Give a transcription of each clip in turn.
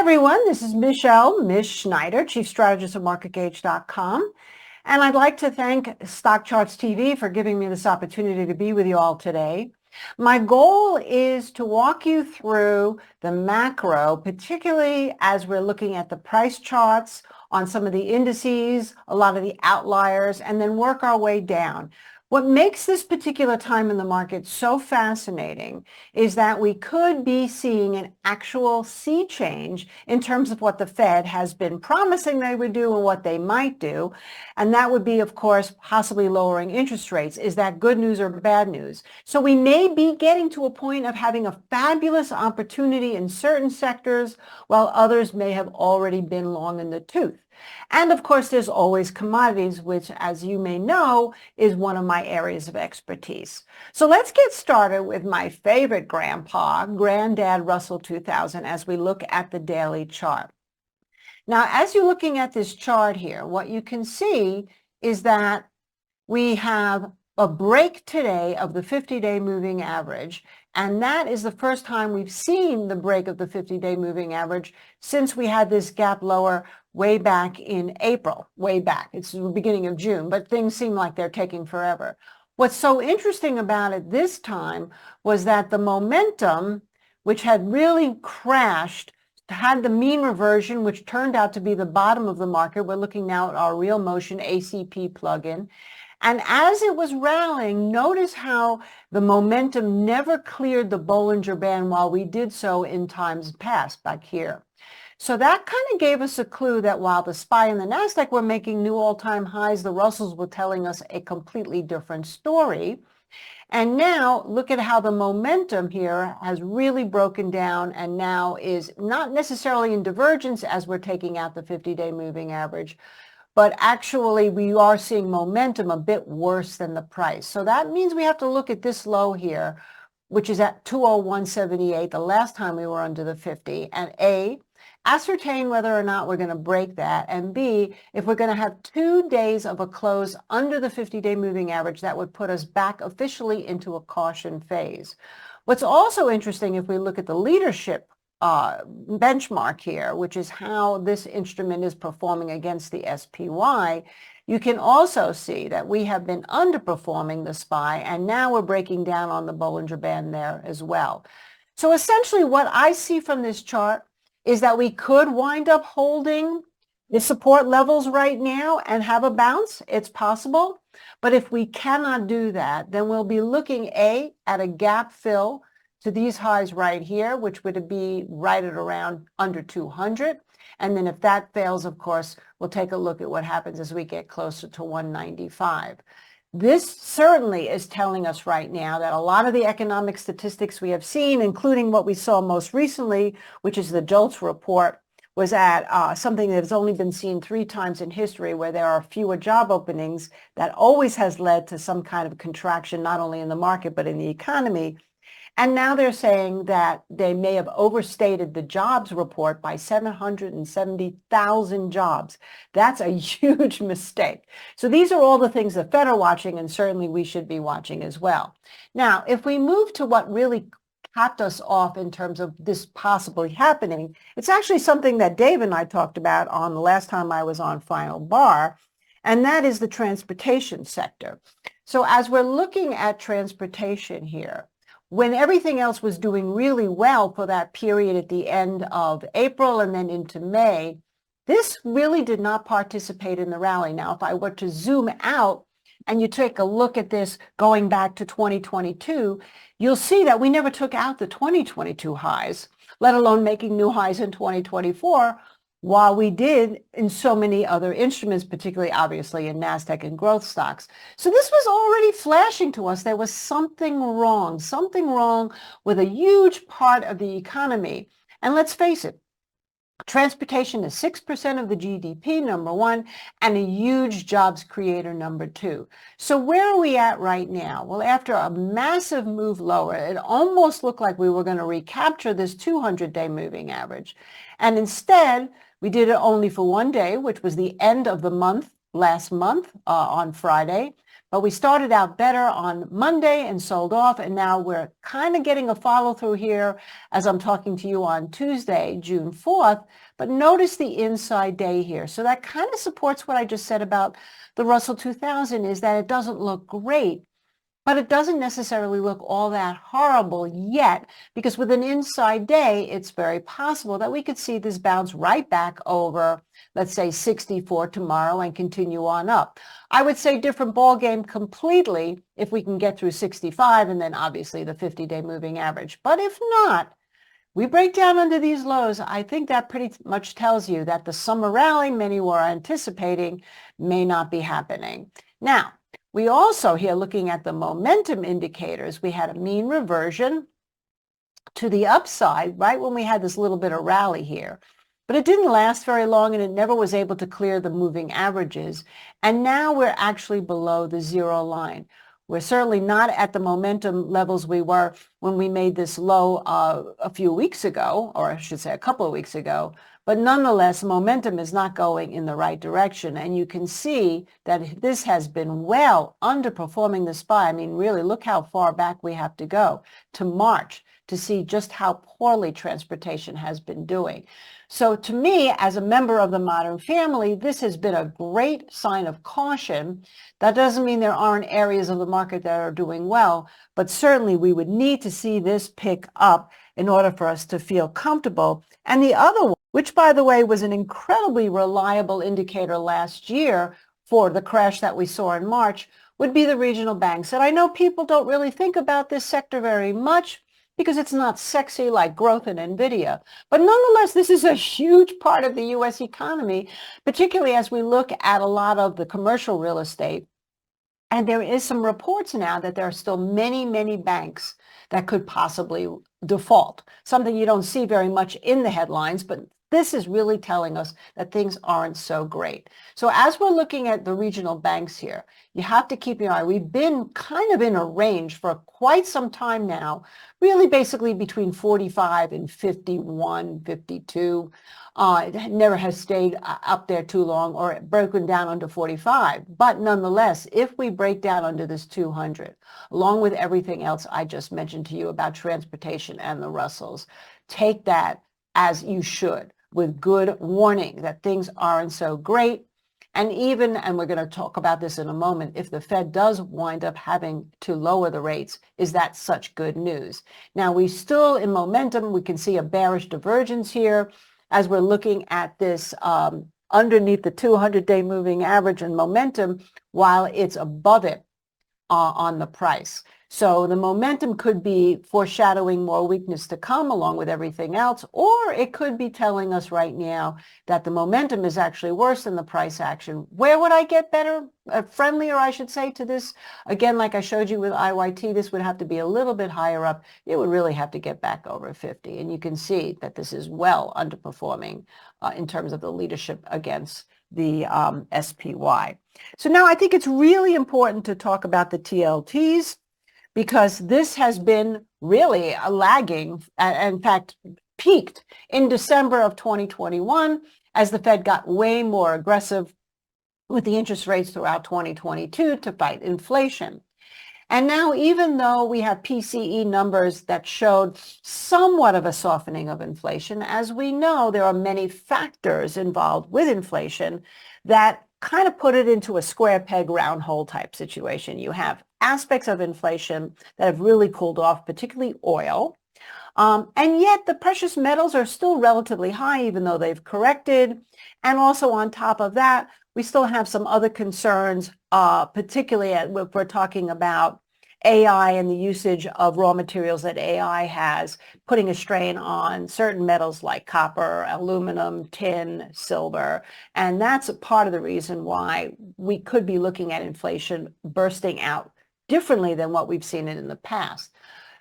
everyone, this is Mish Schneider, Chief Strategist of marketgauge.com. And I'd like to thank Stock Charts TV for giving me this opportunity to be with you all today. My goal is to walk you through the macro, particularly as we're looking at the price charts on some of the indices, a lot of the outliers, and then work our way down. What makes this particular time in the market so fascinating is that we could be seeing an actual sea change in terms of what the Fed has been promising they would do and what they might do. And that would be, of course, possibly lowering interest rates. Is that good news or bad news? So we may be getting to a point of having a fabulous opportunity in certain sectors, while others may have already been long in the tooth. And of course, there's always commodities, which, as you may know, is one of my areas of expertise. So let's get started with my favorite grandpa, Granddad Russell 2000, as we look at the daily chart. Now, as you're looking at this chart here, what you can see is that we have a break today of the 50-day moving average, and that is the first time we've seen the break of the 50-day moving average since we had this gap lower way back in April, way back. It's the beginning of June, but things seem like they're taking forever. What's so interesting about it this time was that the momentum, which had really crashed, had the mean reversion, which turned out to be the bottom of the market. We're looking now at our Real Motion ACP plugin. And as it was rallying, notice how the momentum never cleared the Bollinger Band while we did so in times past back here. So that kind of gave us a clue that while the SPY and the NASDAQ were making new all-time highs, the Russells were telling us a completely different story. And now look at how the momentum here has really broken down and now is not necessarily in divergence as we're taking out the 50-day moving average, but actually we are seeing momentum a bit worse than the price. So that means we have to look at this low here, which is at 201.78, the last time we were under the 50, and A, ascertain whether or not we're going to break that, and B, if we're going to have 2 days of a close under the 50-day moving average, that would put us back officially into a caution phase. What's also interesting, if we look at the leadership benchmark here, which is how this instrument is performing against the SPY, you can also see that we have been underperforming the SPY, and now we're breaking down on the Bollinger Band there as well. So essentially what I see from this chart is that we could wind up holding the support levels right now and have a bounce. It's possible. But if we cannot do that, then we'll be looking at a gap fill to these highs right here, which would be right at around under 200. And then if that fails, of course, we'll take a look at what happens as we get closer to 195. This certainly is telling us right now that a lot of the economic statistics we have seen, including what we saw most recently, which is the JOLTS report, was at something that has only been seen 3 times in history, where there are fewer job openings. That always has led to some kind of contraction, not only in the market, but in the economy. And now they're saying that they may have overstated the jobs report by 770,000 jobs. That's a huge mistake. So these are all the things the Fed are watching, and certainly we should be watching as well. Now, if we move to what really capped us off in terms of this possibly happening, it's actually something that Dave and I talked about on the last time I was on Final Bar, and that is the transportation sector. So as we're looking at transportation here, when everything else was doing really well for that period at the end of April and then into May, this really did not participate in the rally. Now, if I were to zoom out and you take a look at this going back to 2022, you'll see that we never took out the 2022 highs, let alone making new highs in 2024, while we did in so many other instruments, particularly obviously in NASDAQ and growth stocks. So this was already flashing to us. There was something wrong with a huge part of the economy. And let's face it, transportation is 6% of the GDP, number one, and a huge jobs creator, number two. So where are we at right now? Well, after a massive move lower, it almost looked like we were going to recapture this 200-day moving average. And instead, we did it only for 1 day, which was the end of the month, last month on Friday. But we started out better on Monday and sold off, and now we're kind of getting a follow through here as I'm talking to you on Tuesday, June 4th. But notice the inside day here. So that kind of supports what I just said about the Russell 2000, is that it doesn't look great, but it doesn't necessarily look all that horrible yet, because with an inside day, it's very possible that we could see this bounce right back over, let's say 64 tomorrow, and continue on up. I would say different ball game completely if we can get through 65 and then obviously the 50-day moving average. But if not, we break down under these lows. I think that pretty much tells you that the summer rally many were anticipating may not be happening. Now, we also here, looking at the momentum indicators, we had a mean reversion to the upside right when we had this little bit of rally here. But it didn't last very long, and it never was able to clear the moving averages. And now we're actually below the zero line. We're certainly not at the momentum levels we were when we made this low a few weeks ago, or I should say a couple of weeks ago. But nonetheless, momentum is not going in the right direction. And you can see that this has been well underperforming the SPY. I mean, really, look how far back we have to go to March to see just how poorly transportation has been doing. So to me, as a member of the modern family, this has been a great sign of caution. That doesn't mean there aren't areas of the market that are doing well, but certainly we would need to see this pick up in order for us to feel comfortable. And the other one, which by the way was an incredibly reliable indicator last year for the crash that we saw in March, would be the regional banks. And I know people don't really think about this sector very much, because it's not sexy like growth in NVIDIA. But nonetheless, this is a huge part of the U.S. economy, particularly as we look at a lot of the commercial real estate. And there is some reports now that there are still many, many banks that could possibly default, something you don't see very much in the headlines, but this is really telling us that things aren't so great. So as we're looking at the regional banks here, you have to keep your eye. We've been kind of in a range for quite some time now, really basically between 45 and 51, 52. It never has stayed up there too long or broken down under 45. But nonetheless, if we break down under this 200, along with everything else I just mentioned to you about transportation and the Russells, take that as you should, with good warning that things aren't so great. And even, and we're going to talk about this in a moment, if the Fed does wind up having to lower the rates, is that such good news? Now, we still, in momentum, we can see a bearish divergence here as we're looking at this underneath the 200-day moving average and momentum, while it's above it on the price. So the momentum could be foreshadowing more weakness to come along with everything else, or it could be telling us right now that the momentum is actually worse than the price action. Where would I get better, friendlier, I should say, to this? Again, like I showed you with IYT, this would have to be a little bit higher up. It would really have to get back over 50. And you can see that this is well underperforming in terms of the leadership against the SPY. So now I think it's really important to talk about the TLTs, because this has been really a lagging, in fact, peaked in December of 2021 as the Fed got way more aggressive with the interest rates throughout 2022 to fight inflation. And now, even though we have PCE numbers that showed somewhat of a softening of inflation, as we know, there are many factors involved with inflation that kind of put it into a square peg round hole type situation. You have aspects of inflation that have really cooled off, particularly oil. And yet the precious metals are still relatively high, even though they've corrected. And also on top of that, we still have some other concerns, particularly if we're talking about AI and the usage of raw materials that AI has, putting a strain on certain metals like copper, aluminum, tin, silver. And that's a part of the reason why we could be looking at inflation bursting out differently than what we've seen it in the past.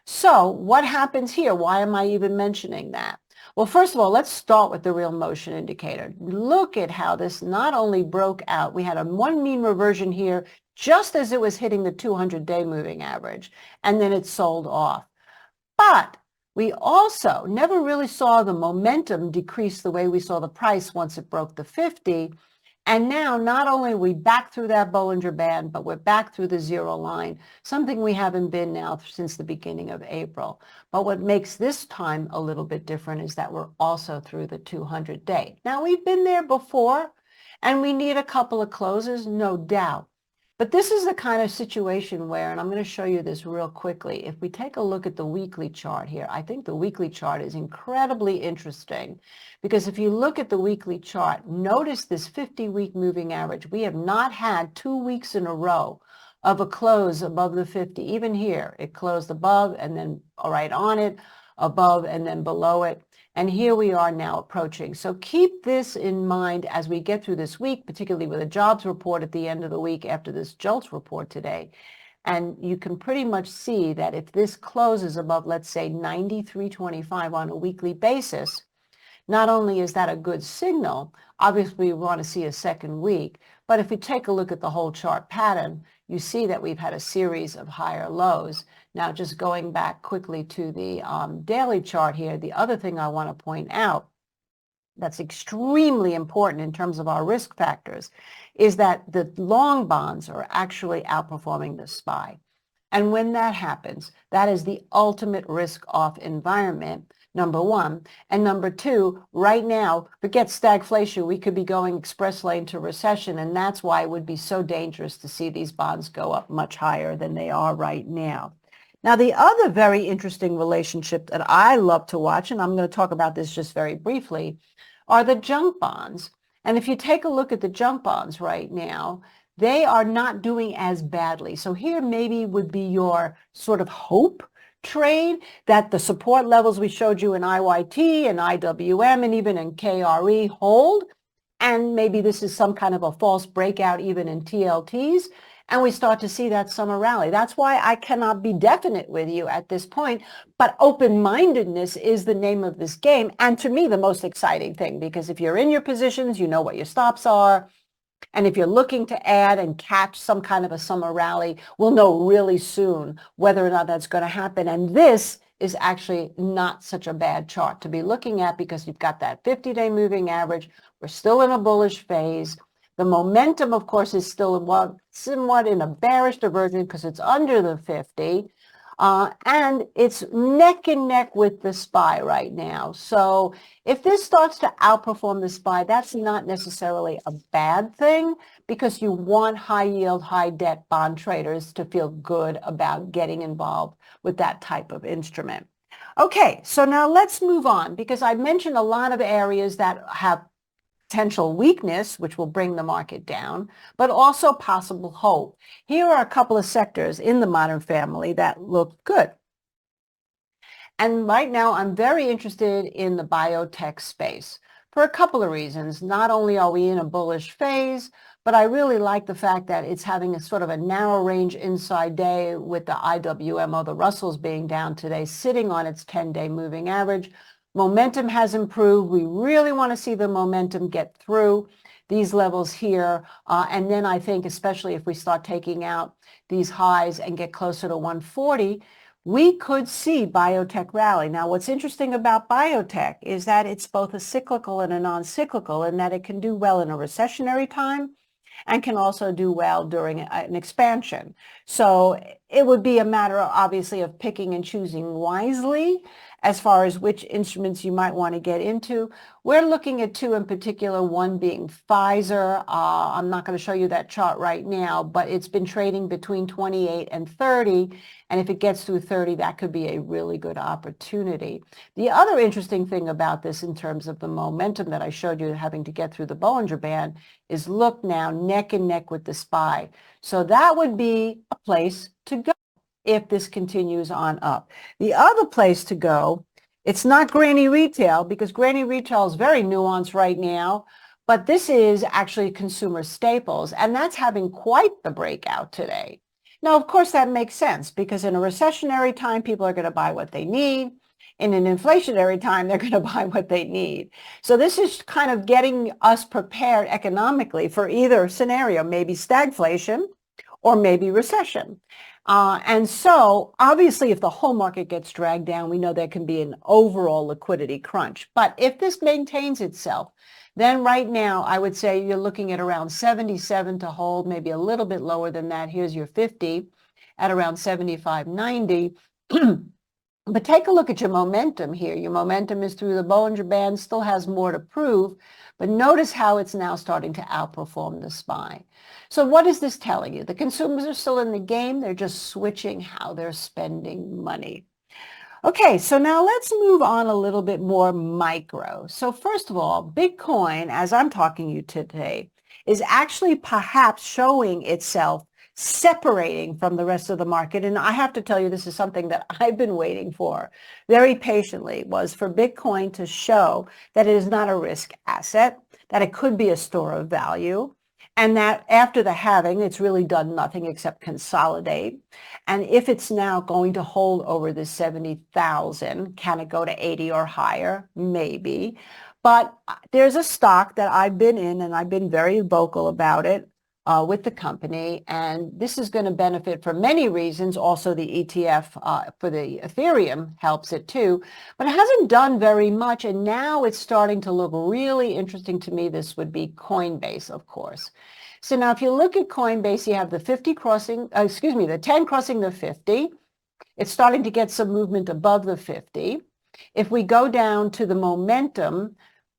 So what happens here? Why am I even mentioning that? Well, first of all, let's start with the real motion indicator. Look at how this not only broke out, we had a one mean reversion here just as it was hitting the 200-day moving average, and then it sold off. But we also never really saw the momentum decrease the way we saw the price once it broke the 50. And now not only are we back through that Bollinger Band, but we're back through the zero line, something we haven't been now since the beginning of April. But what makes this time a little bit different is that we're also through the 200-day. Now, we've been there before, and we need a couple of closes, no doubt. But this is the kind of situation where, and I'm going to show you this real quickly, if we take a look at the weekly chart here, I think the weekly chart is incredibly interesting because if you look at the weekly chart, notice this 50-week moving average. We have not had 2 weeks in a row of a close above the 50. Even here, it closed above and then right on it, above and then below it. And here we are now approaching. So keep this in mind as we get through this week, particularly with a jobs report at the end of the week after this JOLTS report today. And you can pretty much see that if this closes above, let's say, 93.25 on a weekly basis, not only is that a good signal, obviously we want to see a second week, but if we take a look at the whole chart pattern, you see that we've had a series of higher lows. Now, just going back quickly to the daily chart here, the other thing I want to point out that's extremely important in terms of our risk factors is that the long bonds are actually outperforming the SPY. And when that happens, that is the ultimate risk-off environment, number one. And number two, right now, forget stagflation, we could be going express lane to recession, and that's why it would be so dangerous to see these bonds go up much higher than they are right now. Now, the other very interesting relationship that I love to watch, and I'm going to talk about this just very briefly, are the junk bonds. And if you take a look at the junk bonds right now, they are not doing as badly. So here maybe would be your sort of hope trade that the support levels we showed you in IYT and IWM and even in KRE hold. And maybe this is some kind of a false breakout even in TLTs. And we start to see that summer rally. That's why I cannot be definite with you at this point. But open-mindedness is the name of this game. And to me, the most exciting thing, because if you're in your positions, you know what your stops are. And if you're looking to add and catch some kind of a summer rally, we'll know really soon whether or not that's going to happen. And this is actually not such a bad chart to be looking at because you've got that 50-day moving average. We're still in a bullish phase. The momentum, of course, is still somewhat in a bearish divergence because it's under the 50. And it's neck and neck with the SPY right now. So if this starts to outperform the SPY, that's not necessarily a bad thing because you want high yield, high debt bond traders to feel good about getting involved with that type of instrument. Okay, so now let's move on because I mentioned a lot of areas that have potential weakness, which will bring the market down, but also possible hope. Here are a couple of sectors in the modern family that look good. And right now, I'm very interested in the biotech space for a couple of reasons. Not only are we in a bullish phase, but I really like the fact that it's having a sort of a narrow range inside day with the IWM or the Russells being down today, sitting on its 10-day moving average. Momentum has improved. We really want to see the momentum get through these levels here. And then I think, especially if we start taking out these highs and get closer to 140, we could see biotech rally. Now, what's interesting about biotech is that it's both a cyclical and a non-cyclical, and that it can do well in a recessionary time and can also do well during an expansion. So it would be a matter, obviously, of picking and choosing wisely as far as which instruments you might want to get into. We're looking at two in particular, one being Pfizer. I'm not going to show you that chart right now, but it's been trading between 28 and 30. And if it gets through 30, that could be a really good opportunity. The other interesting thing about this in terms of the momentum that I showed you having to get through the Bollinger Band is look now neck and neck with the SPY. So that would be a place to go if this continues on up. The other place to go, it's not granny retail because granny retail is very nuanced right now, but this is actually consumer staples, and that's having quite the breakout today. Now, of course, that makes sense because in a recessionary time, people are going to buy what they need. In an inflationary time, they're going to buy what they need. So this is kind of getting us prepared economically for either scenario, maybe stagflation or maybe recession. And so obviously, if the whole market gets dragged down, we know there can be an overall liquidity crunch. But if this maintains itself, Then right now, I would say you're looking at around 77 to hold, maybe a little bit lower than that. Here's your 50 at around 75.90. But take a look at your momentum here. Your momentum is through the Bollinger Band, still has more to prove, but notice how it's now starting to outperform the SPY. So what is this telling you? The consumers are still in the game. They're just switching how they're spending money. Okay, so now let's move on a little bit more micro. So first of all, Bitcoin, as I'm talking to you today, is actually perhaps showing itself separating from the rest of the market. And I have to tell you, this is something that I've been waiting for very patiently, was for Bitcoin to show that it is not a risk asset, that it could be a store of value, and that after the halving, it's really done nothing except consolidate. And if it's now going to hold over the 70,000, can it go to 80 or higher? Maybe. But there's a stock that I've been in, and I've been very vocal about it with the company. And this is going to benefit for many reasons. Also, the ETF for the Ethereum helps it too. But it hasn't done very much. And now it's starting to look really interesting to me. This would be Coinbase, of course. So now if you look at Coinbase, you have the 50 crossing, the 10 crossing the 50. It's starting to get some movement above the 50. If we go down to the momentum,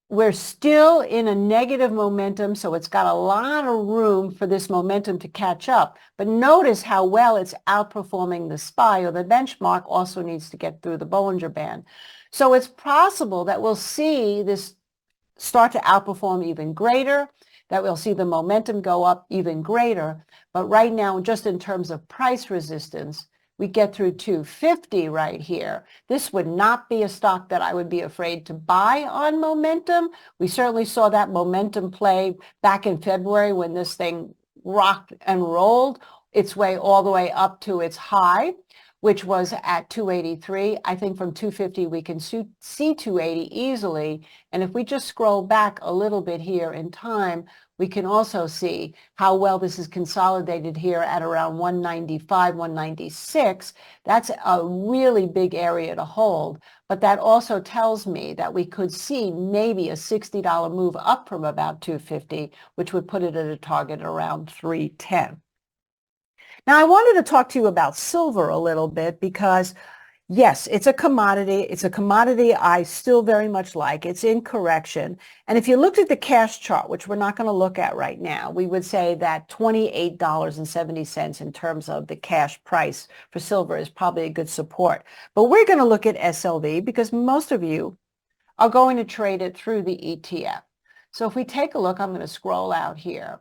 we're still in a negative momentum, so it's got a lot of room for this momentum to catch up. But notice how well it's outperforming the SPY, or the benchmark also needs to get through the Bollinger Band. So it's possible that we'll see this start to outperform even greater, that we'll see the momentum go up even greater. But right now, just in terms of price resistance, we get through 250 right here. This would not be a stock that I would be afraid to buy on momentum. We certainly saw that momentum play back in February when this thing rocked and rolled its way all the way up to its high, which was at 283. I think from 250, we can see 280 easily. And if we just scroll back a little bit here in time, we can also see how well this is consolidated here at around 195, 196. That's a really big area to hold. But that also tells me that we could see maybe a $60 move up from about 250, which would put it at a target around 310. Now, I wanted to talk to you about silver a little bit because, yes, it's a commodity. It's a commodity I still very much like. It's in correction. And if you looked at the cash chart, which we're not going to look at right now, we would say that $28.70 in terms of the cash price for silver is probably a good support. But we're going to look at SLV because most of you are going to trade it through the ETF. So if we take a look, I'm going to scroll out here.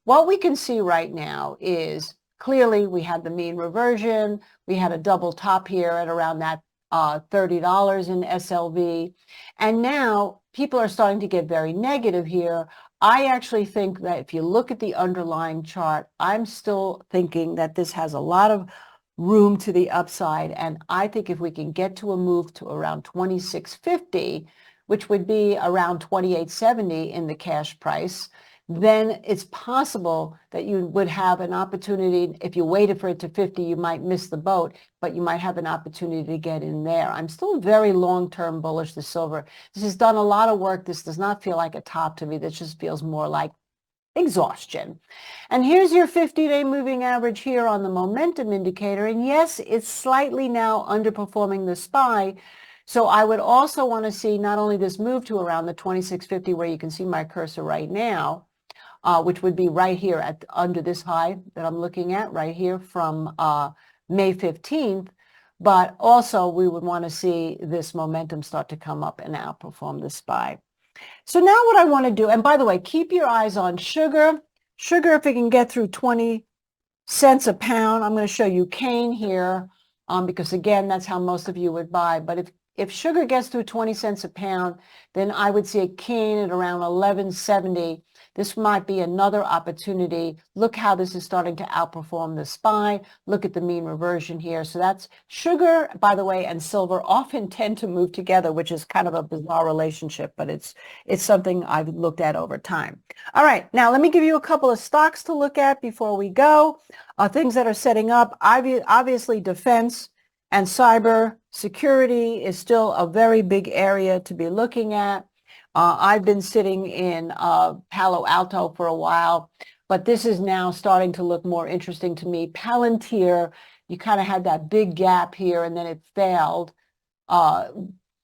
What we can see right now is clearly, we had the mean reversion. We had a double top here at around that $30 in SLV. And now people are starting to get very negative here. I actually think that if you look at the underlying chart, I'm still thinking that this has a lot of room to the upside. And I think if we can get to a move to around 26.50, which would be around 28.70 in the cash price, then it's possible that you would have an opportunity. If you waited for it to 50, you might miss the boat, but you might have an opportunity to get in there. I'm still very long-term bullish the silver. This has done a lot of work. This does not feel like a top to me. This just feels more like exhaustion. And here's your 50-day moving average here on the momentum indicator. And yes, it's slightly now underperforming the SPY. So I would also want to see not only this move to around the 26.50 where you can see my cursor right now, which would be right here at under this high that I'm looking at right here from May 15th, but also we would want to see this momentum start to come up and outperform the SPY. So now what I want to do, and by the way, keep your eyes on sugar. Sugar, if it can get through 20 cents a pound, I'm going to show you cane here because again, that's how most of you would buy. But if sugar gets through 20 cents a pound, then I would see a cane at around 11.70. This might be another opportunity. Look how this is starting to outperform the SPY. Look at the mean reversion here. So that's sugar, by the way, and silver often tend to move together, which is kind of a bizarre relationship, but it's something I've looked at over time. All right, now let me give you a couple of stocks to look at before we go. Things that are setting up, obviously defense and cyber security is still a very big area to be looking at. I've been sitting in Palo Alto for a while, but this is now starting to look more interesting to me. Palantir, you kind of had that big gap here, and then it failed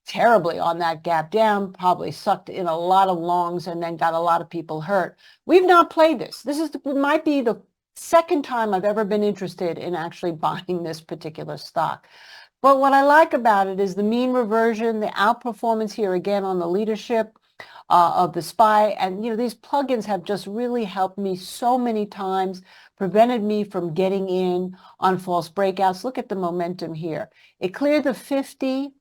terribly on that gap down, probably sucked in a lot of longs and then got a lot of people hurt. We've not played this. Might be the second time I've ever been interested in actually buying this particular stock. But what I like about it is the mean reversion, the outperformance here again on the leadership of the SPY. And, these plugins have just really helped me so many times, prevented me from getting in on false breakouts. Look at the momentum here. It cleared the 50,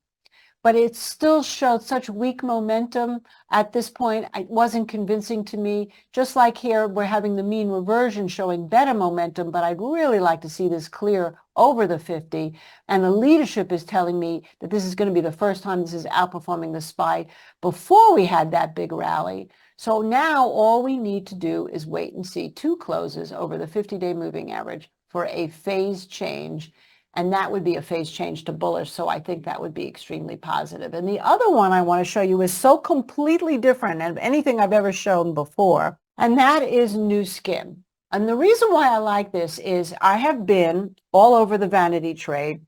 but it still showed such weak momentum at this point. It wasn't convincing to me. Just like here, we're having the mean reversion showing better momentum, but I'd really like to see this clear over the 50. And the leadership is telling me that this is going to be the first time this is outperforming the SPY before we had that big rally. So now all we need to do is wait and see 2 closes over the 50-day moving average for a phase change. And that would be a phase change to bullish. So I think that would be extremely positive. And the other one I want to show you is so completely different than anything I've ever shown before. And that is Nu Skin. And the reason why I like this is I have been all over the vanity trade,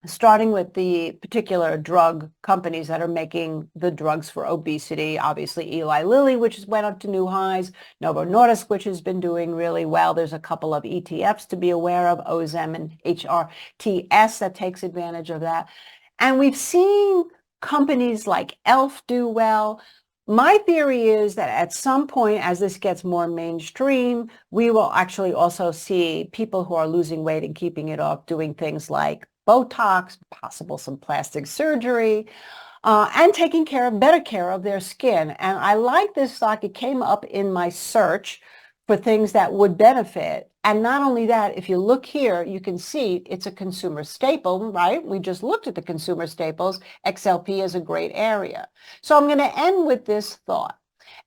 starting with the particular drug companies that are making the drugs for obesity. Obviously, Eli Lilly, which has went up to new highs. Novo Nordisk, which has been doing really well. There's a couple of ETFs to be aware of, OZEM and HRTS, that takes advantage of that. And we've seen companies like ELF do well. My theory is that at some point, as this gets more mainstream, we will actually also see people who are losing weight and keeping it off doing things like Botox, possible some plastic surgery, and taking better care of their skin. And I like this stock. It came up in my search for things that would benefit. And not only that, if you look here, you can see it's a consumer staple, right? We just looked at the consumer staples. XLP is a great area. So I'm going to end with this thought.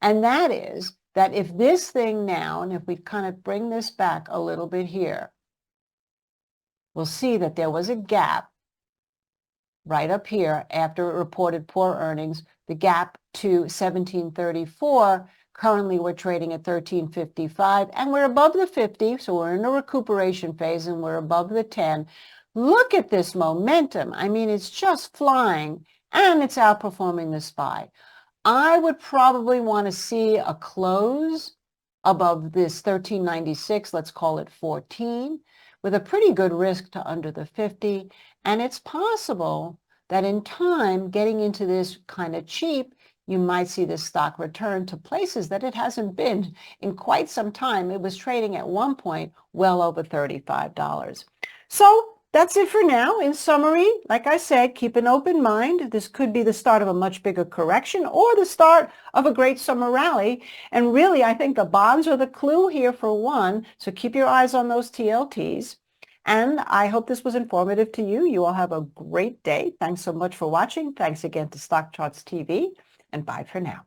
And that is that if this thing now, and if we kind of bring this back a little bit here, we'll see that there was a gap right up here after it reported poor earnings, the gap to 1734. Currently, we're trading at 1355, and we're above the 50, so we're in a recuperation phase, and we're above the 10. Look at this momentum. I mean, it's just flying, and it's outperforming the SPY. I would probably want to see a close above this 1396, let's call it 14, with a pretty good risk to under the 50. And it's possible that in time, getting into this kind of cheap, you might see this stock return to places that it hasn't been in quite some time. It was trading at one point well over $35. So that's it for now. In summary, like I said, keep an open mind. This could be the start of a much bigger correction or the start of a great summer rally. And really, I think the bonds are the clue here for one. So keep your eyes on those TLTs. And I hope this was informative to you. You all have a great day. Thanks so much for watching. Thanks again to Stock Charts TV, and bye for now.